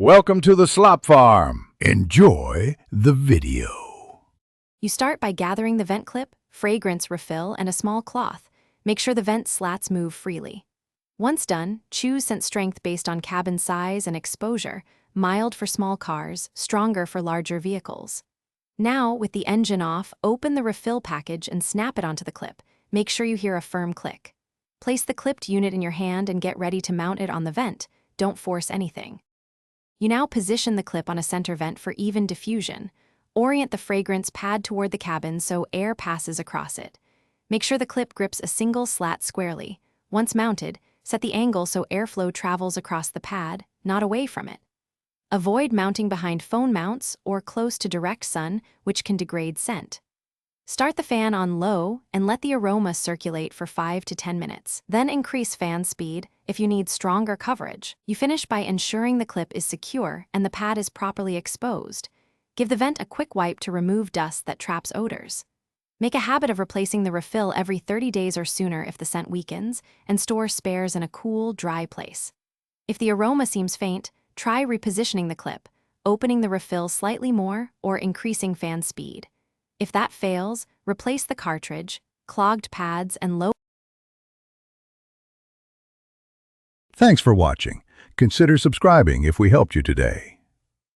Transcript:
Welcome to the Slop Farm. Enjoy the video. You start by gathering the vent clip, fragrance refill, and a small cloth. Make sure the vent slats move freely. Once done, choose scent strength based on cabin size and exposure, mild for small cars, stronger for larger vehicles. Now, with the engine off, open the refill package and snap it onto the clip. Make sure you hear a firm click. Place the clipped unit in your hand and get ready to mount it on the vent. Don't force anything. You now position the clip on a center vent for even diffusion. Orient the fragrance pad toward the cabin so air passes across it. Make sure the clip grips a single slat squarely. Once mounted, set the angle so airflow travels across the pad, not away from it. Avoid mounting behind phone mounts or close to direct sun, which can degrade scent. Start the fan on low and let the aroma circulate for 5 to 10 minutes. Then increase fan speed if you need stronger coverage. You finish by ensuring the clip is secure and the pad is properly exposed. Give the vent a quick wipe to remove dust that traps odors. Make a habit of replacing the refill every 30 days or sooner if the scent weakens, and store spares in a cool, dry place. If the aroma seems faint, try repositioning the clip, opening the refill slightly more, or increasing fan speed. If that fails, replace the cartridge, clogged pads, and low. Thanks for watching. Consider subscribing if we helped you today.